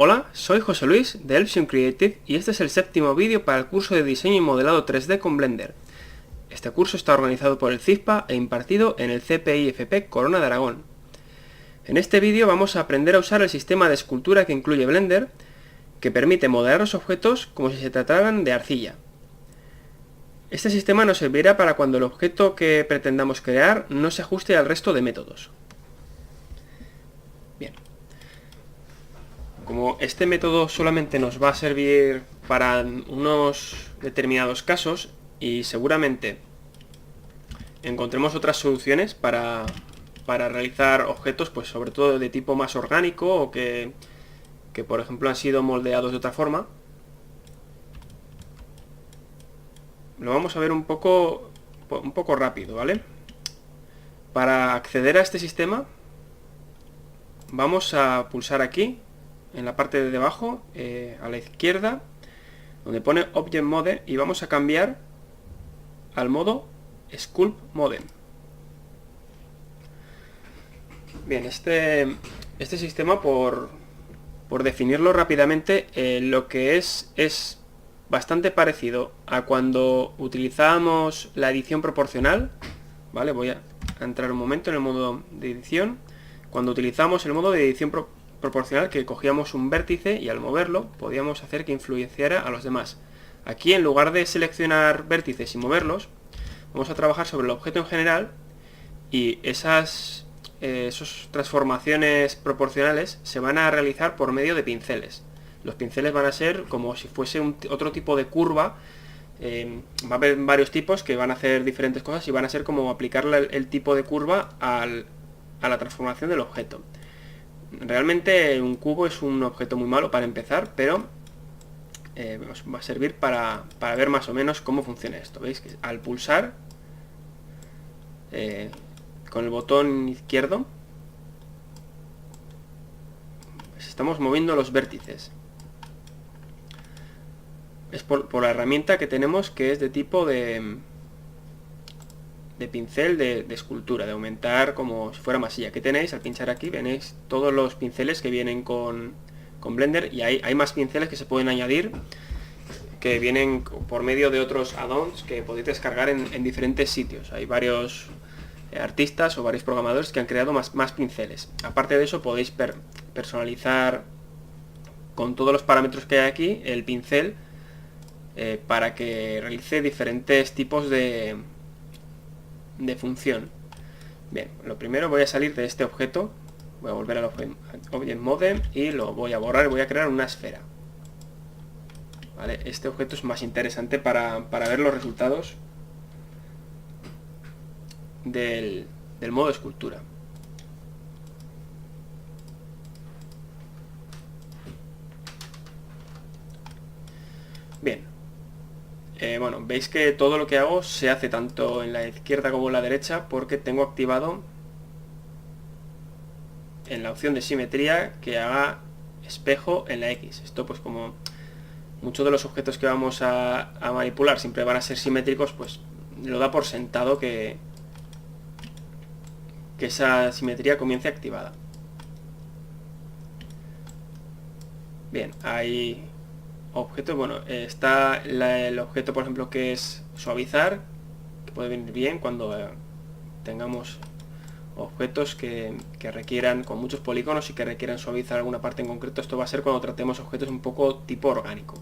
Hola, soy José Luis de Elpsion Creative y este es el séptimo vídeo para el curso de diseño y modelado 3D con Blender. Este curso está organizado por el CISPA e impartido en el CPIFP Corona de Aragón. En este vídeo vamos a aprender a usar el sistema de escultura que incluye Blender, que permite modelar los objetos como si se trataran de arcilla. Este sistema nos servirá para cuando el objeto que pretendamos crear no se ajuste al resto de métodos. Bien. Como este método solamente nos va a servir para unos determinados casos y seguramente encontremos otras soluciones para realizar objetos, pues sobre todo de tipo más orgánico o que por ejemplo han sido moldeados de otra forma, lo vamos a ver un poco rápido, ¿vale? Para acceder a este sistema vamos a pulsar aquí en la parte de debajo, a la izquierda, donde pone Object Mode, y vamos a cambiar al modo Sculpt Mode. Bien, este sistema, por definirlo rápidamente, lo que es bastante parecido a cuando utilizábamos la edición proporcional, ¿vale? Voy a entrar un momento en el modo de edición. Cuando utilizamos el modo de edición proporcional, que cogíamos un vértice y al moverlo podíamos hacer que influenciara a los demás. Aquí, en lugar de seleccionar vértices y moverlos, vamos a trabajar sobre el objeto en general, y esas transformaciones proporcionales se van a realizar por medio de pinceles. Los pinceles van a ser como si fuese otro tipo de curva. Va a haber varios tipos que van a hacer diferentes cosas y van a ser como aplicarle el tipo de curva a la transformación del objeto. Realmente un cubo es un objeto muy malo para empezar, pero os va a servir para ver más o menos cómo funciona esto. ¿Veis? Que al pulsar con el botón izquierdo, pues estamos moviendo los vértices. Es por la herramienta que tenemos, que es de tipo de pincel de escultura, de aumentar como si fuera masilla. Aquí tenéis, al pinchar aquí, venéis todos los pinceles que vienen con Blender, y hay más pinceles que se pueden añadir, que vienen por medio de otros add-ons que podéis descargar en diferentes sitios. Hay varios artistas o varios programadores que han creado más pinceles. Aparte de eso, podéis personalizar con todos los parámetros que hay aquí el pincel, para que realice diferentes tipos de función. Bien, lo primero, voy a salir de este objeto, voy a volver al Object Mode y lo voy a borrar y voy a crear una esfera. ¿Vale? Este objeto es más interesante para ver los resultados del modo escultura. Bien, bueno, veis que todo lo que hago se hace tanto en la izquierda como en la derecha, porque tengo activado en la opción de simetría que haga espejo en la X. Esto, pues como muchos de los objetos que vamos a manipular siempre van a ser simétricos, pues lo da por sentado que esa simetría comience activada. Bien, hay objetos, bueno, está el objeto, por ejemplo, que es suavizar, que puede venir bien cuando tengamos objetos que requieran, con muchos polígonos y que requieran suavizar alguna parte en concreto. Esto va a ser cuando tratemos objetos un poco tipo orgánico,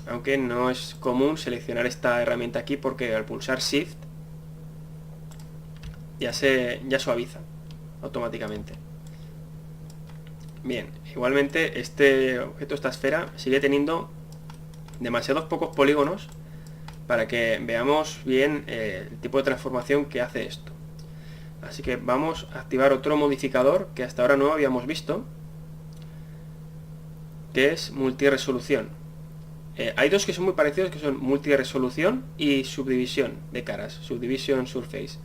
aunque no es común seleccionar esta herramienta aquí, porque al pulsar Shift ya suaviza automáticamente. Bien, igualmente este objeto, esta esfera, sigue teniendo demasiados pocos polígonos para que veamos bien el tipo de transformación que hace esto. Así que vamos a activar otro modificador que hasta ahora no habíamos visto, que es multiresolución. Hay dos que son muy parecidos, que son multiresolución y subdivisión de caras, subdivision surface.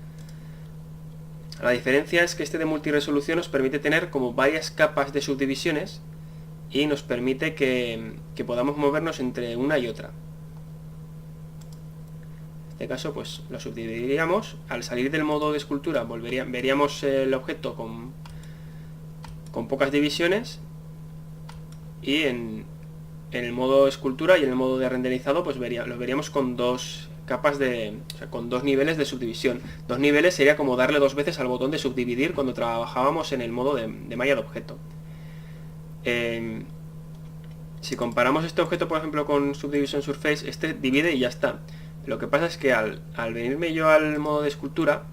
La diferencia es que este de multiresolución nos permite tener como varias capas de subdivisiones y nos permite que podamos movernos entre una y otra. En este caso, pues lo subdividiríamos. Al salir del modo de escultura veríamos el objeto con pocas divisiones, y en el modo escultura y en el modo de renderizado pues lo veríamos con dos capas o sea, con dos niveles de subdivisión. Dos niveles sería como darle dos veces al botón de subdividir cuando trabajábamos en el modo de malla de objeto. Si comparamos este objeto, por ejemplo, con Subdivision Surface, este divide y ya está. Lo que pasa es que al venirme yo al modo de escultura,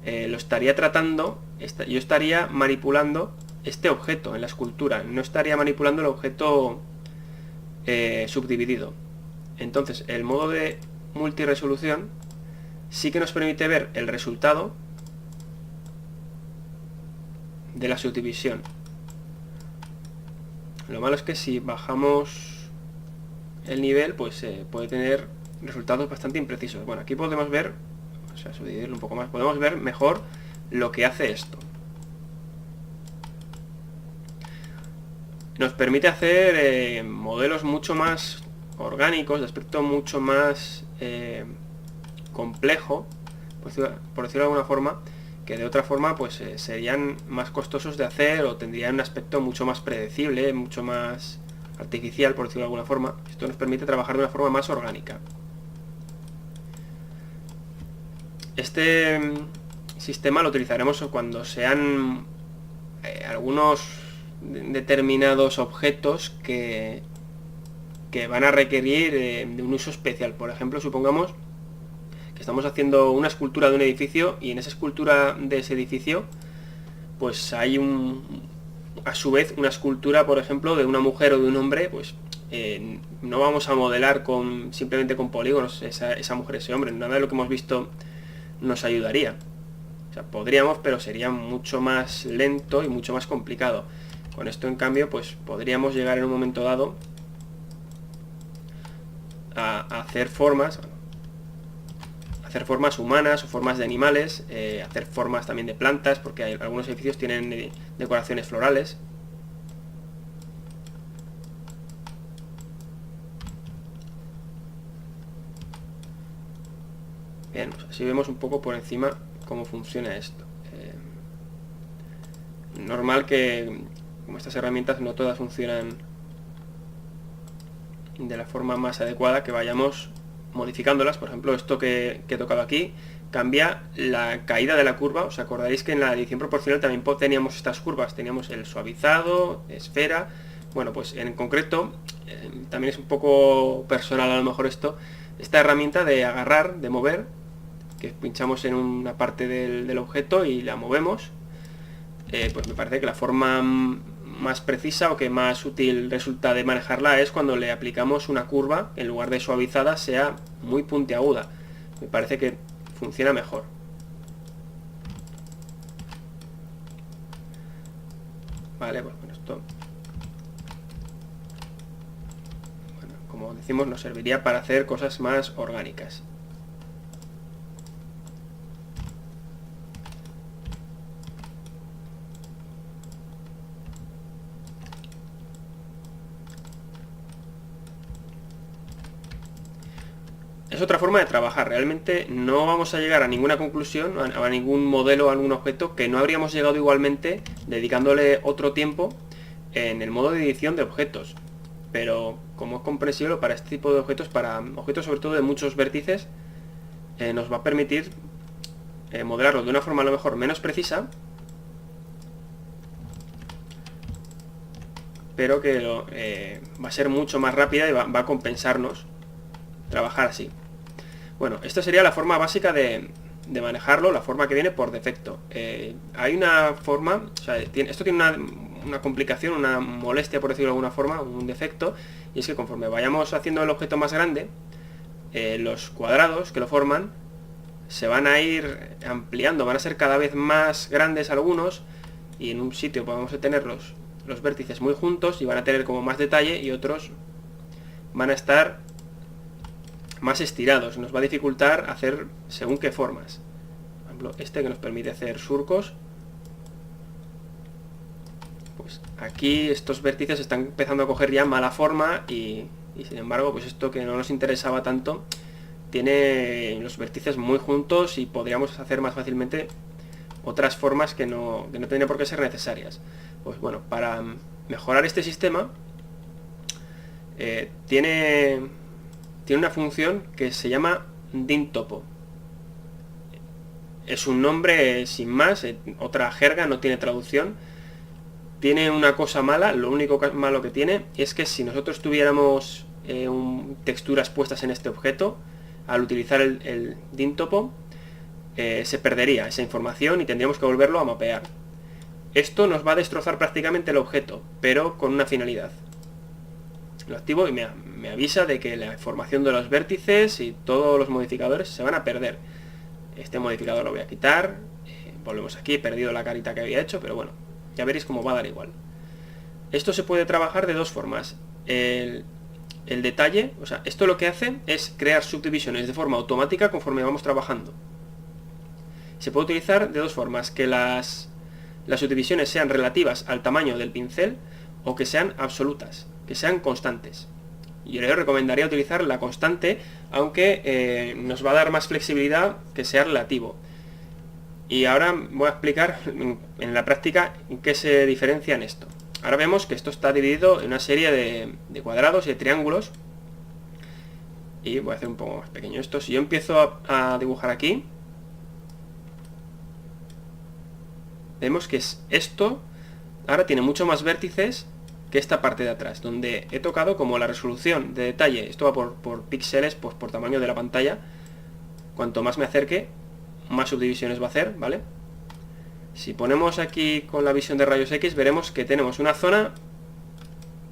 lo estaría tratando, yo estaría manipulando este objeto en la escultura, no estaría manipulando el objeto subdividido. Entonces, el modo de multiresolución sí que nos permite ver el resultado de la subdivisión. Lo malo es que si bajamos el nivel, pues puede tener resultados bastante imprecisos. Bueno, aquí podemos ver, o sea, subdividirlo un poco más, podemos ver mejor lo que hace esto. Nos permite hacer modelos mucho más orgánicos, de aspecto mucho más complejo, por decirlo de alguna forma, que de otra forma pues serían más costosos de hacer o tendrían un aspecto mucho más predecible, mucho más artificial, por decirlo de alguna forma. Esto nos permite trabajar de una forma más orgánica. Este sistema lo utilizaremos cuando sean algunos determinados objetos que van a requerir de un uso especial. Por ejemplo, supongamos que estamos haciendo una escultura de un edificio y en esa escultura de ese edificio pues hay a su vez una escultura, por ejemplo, de una mujer o de un hombre. Pues no vamos a modelar simplemente con polígonos esa mujer, ese hombre. Nada de lo que hemos visto nos ayudaría. O sea, podríamos, pero sería mucho más lento y mucho más complicado. Con esto, en cambio, pues podríamos llegar en un momento dado a hacer formas humanas o formas de animales, hacer formas también de plantas, porque algunos edificios tienen decoraciones florales. Bien, pues así vemos un poco por encima cómo funciona esto. Normal que, como estas herramientas no todas funcionan de la forma más adecuada, que vayamos modificándolas. Por ejemplo, esto que he tocado aquí cambia la caída de la curva. Os acordaréis que en la edición proporcional también teníamos estas curvas, teníamos el suavizado, esfera. Bueno, pues en concreto también es un poco personal a lo mejor esta herramienta de agarrar, de mover, que pinchamos en una parte del objeto y la movemos. Pues me parece que la forma más precisa o que más útil resulta de manejarla es cuando le aplicamos una curva, en lugar de suavizada, sea muy puntiaguda. Me parece que funciona mejor. Vale, pues bueno, esto, bueno, como decimos, nos serviría para hacer cosas más orgánicas. Es otra forma de trabajar. Realmente no vamos a llegar a ninguna conclusión, a ningún modelo, a algún objeto, que no habríamos llegado igualmente dedicándole otro tiempo en el modo de edición de objetos. Pero como es comprensible, para este tipo de objetos, para objetos sobre todo de muchos vértices, nos va a permitir modelarlo de una forma a lo mejor menos precisa, pero que va a ser mucho más rápida y va a compensarnos trabajar así. Bueno, esta sería la forma básica de manejarlo, la forma que viene por defecto. Hay una forma, o sea, esto tiene una complicación, una molestia, por decirlo de alguna forma, un defecto, y es que conforme vayamos haciendo el objeto más grande, los cuadrados que lo forman se van a ir ampliando, van a ser cada vez más grandes algunos, y en un sitio vamos a tener los vértices muy juntos y van a tener como más detalle, y otros van a estar más estirados. Nos va a dificultar hacer según qué formas. Por ejemplo, este que nos permite hacer surcos, pues aquí estos vértices están empezando a coger ya mala forma y sin embargo, pues esto que no nos interesaba tanto tiene los vértices muy juntos y podríamos hacer más fácilmente otras formas que no tendrían por qué ser necesarias. Pues bueno, para mejorar este sistema tiene una función que se llama DIN-topo. Es un nombre sin más, otra jerga, no tiene traducción. Tiene una cosa mala, lo único malo que tiene es que si nosotros tuviéramos texturas puestas en este objeto, al utilizar el DIN-topo, se perdería esa información y tendríamos que volverlo a mapear. Esto nos va a destrozar prácticamente el objeto, pero con una finalidad. Lo activo y me avisa de que la información de los vértices y todos los modificadores se van a perder. Este modificador lo voy a quitar. Volvemos aquí, he perdido la carita que había hecho, pero bueno, ya veréis cómo va a dar igual. Esto se puede trabajar de dos formas. El detalle, o sea, esto lo que hace es crear subdivisiones de forma automática conforme vamos trabajando. Se puede utilizar de dos formas, que las subdivisiones sean relativas al tamaño del pincel o que sean absolutas, que sean constantes. Yo les recomendaría utilizar la constante, aunque nos va a dar más flexibilidad que sea relativo. Y ahora voy a explicar en la práctica en qué se diferencia en esto. Ahora vemos que esto está dividido en una serie de cuadrados y de triángulos. Y voy a hacer un poco más pequeño esto. Si yo empiezo a dibujar aquí, vemos que esto ahora tiene mucho más vértices que esta parte de atrás, donde he tocado como la resolución de detalle. Esto va por píxeles, pues por tamaño de la pantalla. Cuanto más me acerque, más subdivisiones va a hacer, ¿vale? Si ponemos aquí con la visión de rayos X, veremos que tenemos una zona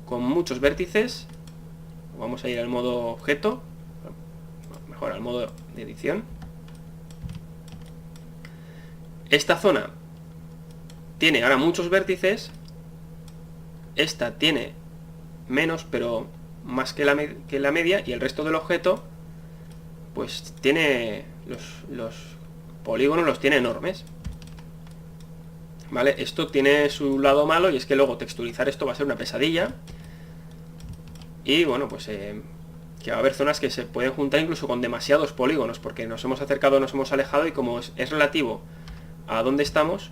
con muchos vértices. Vamos a ir al modo objeto, mejor al modo de edición. Esta zona tiene ahora muchos vértices. Esta tiene menos, pero más que la media, y el resto del objeto pues tiene los polígonos los tiene enormes. ¿Vale? Esto tiene su lado malo, y es que luego texturizar esto va a ser una pesadilla. Y bueno, pues que va a haber zonas que se pueden juntar incluso con demasiados polígonos, porque nos hemos acercado, nos hemos alejado, y como es relativo a dónde estamos,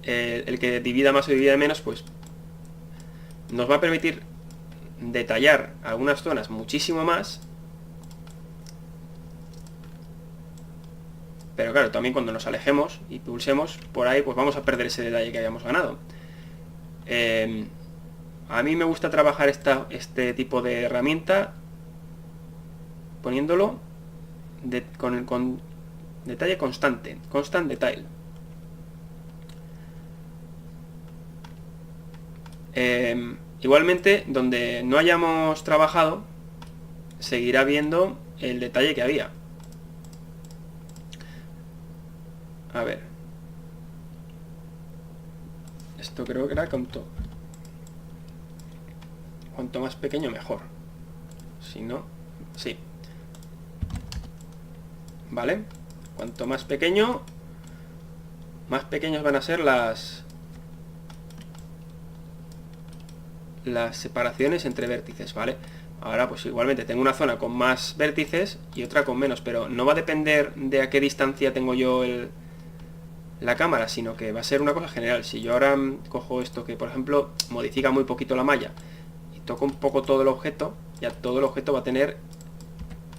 el que divida más o divida menos, pues nos va a permitir detallar algunas zonas muchísimo más. Pero claro, también cuando nos alejemos y pulsemos por ahí, pues vamos a perder ese detalle que habíamos ganado. A mí me gusta trabajar este tipo de herramienta poniéndolo con detalle constante, constant detail. Igualmente, donde no hayamos trabajado, seguirá viendo el detalle que había. A ver, esto creo que era cuanto más pequeño mejor. Si no, sí. Vale, cuanto más pequeños van a ser las separaciones entre vértices, ¿vale? Ahora pues igualmente tengo una zona con más vértices y otra con menos, pero no va a depender de a qué distancia tengo yo la cámara, sino que va a ser una cosa general. Si yo ahora cojo esto que por ejemplo modifica muy poquito la malla y toco un poco todo el objeto, ya todo el objeto va a tener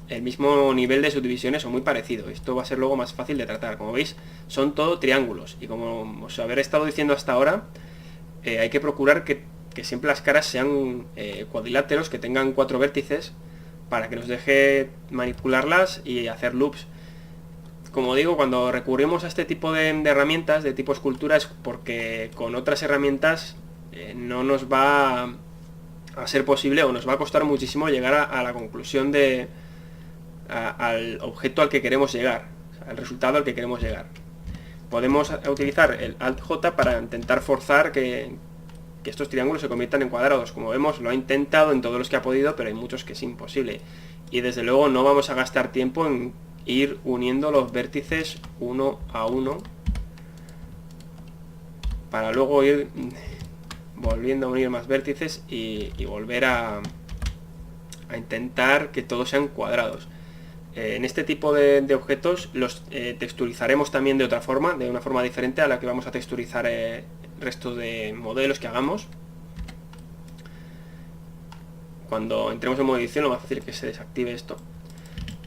el mismo nivel de subdivisiones o muy parecido. Esto va a ser luego más fácil de tratar. Como veis, son todo triángulos, y como os haber estado diciendo hasta ahora, hay que procurar que siempre las caras sean cuadriláteros, que tengan 4 vértices, para que nos deje manipularlas y hacer loops. Como digo, cuando recurrimos a este tipo de herramientas de tipo escultura es porque con otras herramientas no nos va a ser posible, o nos va a costar muchísimo llegar a la conclusión al objeto al que queremos llegar, o sea, al resultado al que queremos llegar. Podemos utilizar el Alt-J para intentar forzar que estos triángulos se conviertan en cuadrados. Como vemos, lo ha intentado en todos los que ha podido, pero hay muchos que es imposible. Y desde luego no vamos a gastar tiempo en ir uniendo los vértices uno a uno para luego ir volviendo a unir más vértices y volver a intentar que todos sean cuadrados. En este tipo de objetos los texturizaremos también de otra forma, de una forma diferente a la que vamos a texturizar el resto de modelos que hagamos. cuando entremos en modo edición lo más fácil es que se desactive esto.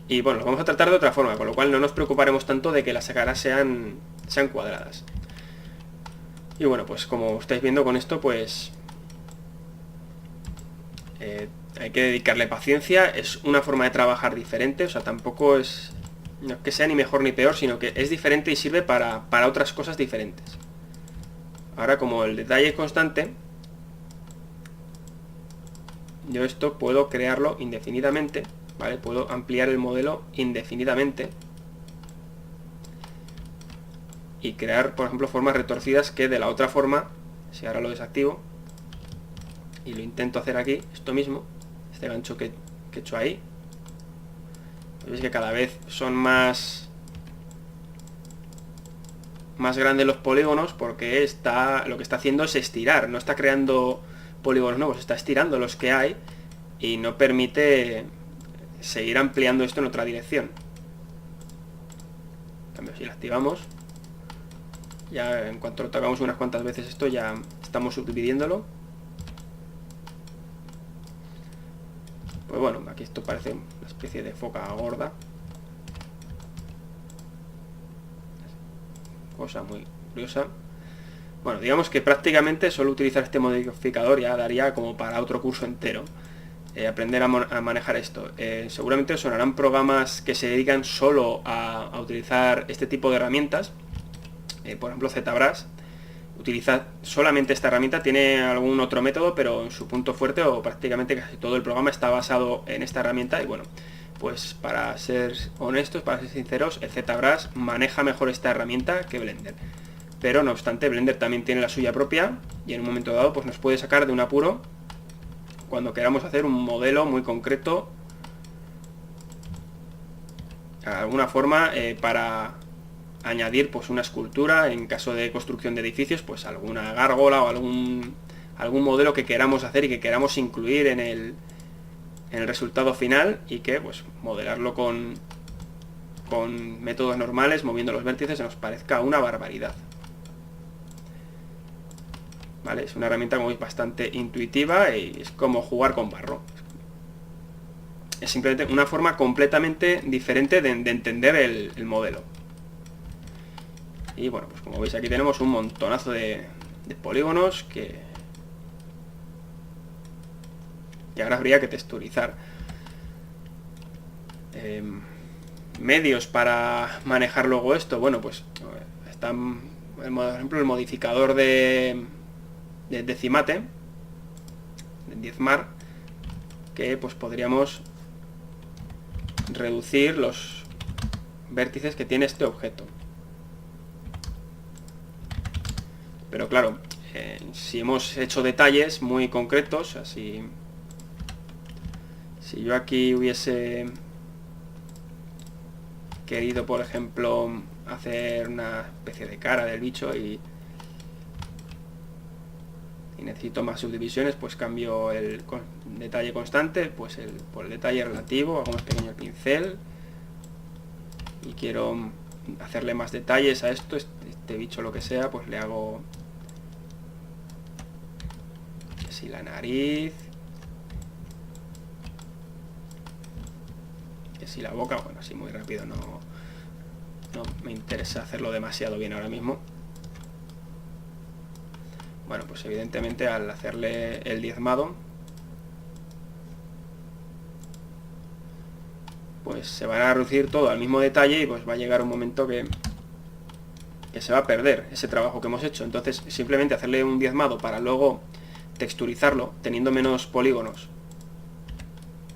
Y bueno, lo vamos a tratar de otra forma, con lo cual no nos preocuparemos tanto de que las caras sean cuadradas. Y bueno, pues como estáis viendo con esto, pues hay que dedicarle paciencia. Es una forma de trabajar diferente, o sea, tampoco es, no es que sea ni mejor ni peor, sino que es diferente y sirve para otras cosas diferentes. Ahora, como el detalle es constante, yo esto puedo crearlo indefinidamente, ¿vale? Puedo ampliar el modelo indefinidamente y crear, por ejemplo, formas retorcidas que de la otra forma, si ahora lo desactivo y lo intento hacer aquí, esto mismo, este gancho que he hecho ahí, veis que cada vez son más grandes los polígonos, porque lo que está haciendo es estirar, no está creando polígonos nuevos, está estirando los que hay y no permite seguir ampliando esto en otra dirección. En cambio, si lo activamos, ya en cuanto lo tocamos unas cuantas veces esto, ya estamos subdividiéndolo. Pues bueno, aquí esto parece una especie de foca gorda. Cosa muy curiosa. Bueno, digamos que prácticamente solo utilizar este modificador ya daría como para otro curso entero. Aprender a manejar esto. Seguramente os sonarán programas que se dedican solo a utilizar este tipo de herramientas. Por ejemplo, ZBrush utiliza solamente esta herramienta, tiene algún otro método, pero en su punto fuerte o prácticamente casi todo el programa está basado en esta herramienta. Y bueno, pues para ser honestos, para ser sinceros, el ZBrush maneja mejor esta herramienta que Blender. Pero no obstante, Blender también tiene la suya propia y en un momento dado pues nos puede sacar de un apuro cuando queramos hacer un modelo muy concreto, de alguna forma, para añadir pues una escultura, en caso de construcción de edificios, pues alguna gárgola o algún modelo que queramos hacer y que queramos incluir en el resultado final, y que pues modelarlo con métodos normales, moviendo los vértices, nos parezca una barbaridad. ¿Vale? Es una herramienta como bastante intuitiva y es como jugar con barro. Es simplemente una forma completamente diferente de entender el modelo. Y bueno, pues como veis aquí tenemos un montonazo de polígonos que ahora habría que texturizar. Medios para manejar luego esto, bueno, pues están, por ejemplo, el modificador de decimate, de diezmar, que pues podríamos reducir los vértices que tiene este objeto. Pero claro, si hemos hecho detalles muy concretos, así, si yo aquí hubiese querido, por ejemplo, hacer una especie de cara del bicho y necesito más subdivisiones, pues cambio el detalle constante pues por el detalle relativo, hago más pequeño el pincel y quiero hacerle más detalles a esto, este bicho, lo que sea, pues le hago que si la nariz, que si la boca, bueno, así muy rápido no me interesa hacerlo demasiado bien ahora mismo. Bueno, pues evidentemente al hacerle el diezmado, pues se va a reducir todo al mismo detalle y pues va a llegar un momento que se va a perder ese trabajo que hemos hecho. Entonces simplemente hacerle un diezmado para luego texturizarlo teniendo menos polígonos,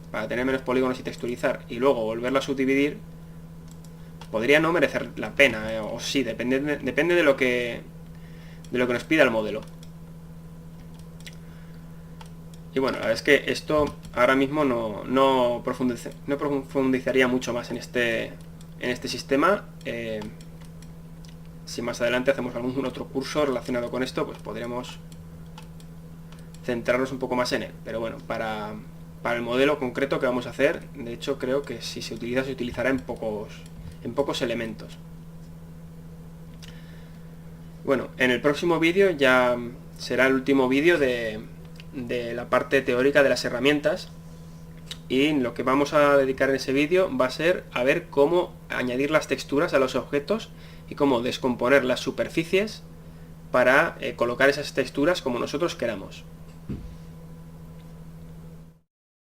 para tener menos polígonos y texturizar, y luego volverlo a subdividir, podría no merecer la pena, o sí, depende de lo que nos pida el modelo. Y bueno, la verdad es que esto ahora mismo no profundizaría mucho más en este sistema. Si más adelante hacemos algún otro curso relacionado con esto, pues podremos centrarnos un poco más en él. Pero bueno, para el modelo concreto que vamos a hacer, de hecho creo que si se utiliza, se utilizará en pocos elementos. Bueno, en el próximo vídeo ya será el último vídeo de de la parte teórica de las herramientas, y lo que vamos a dedicar en ese vídeo va a ser a ver cómo añadir las texturas a los objetos y cómo descomponer las superficies para colocar esas texturas como nosotros queramos.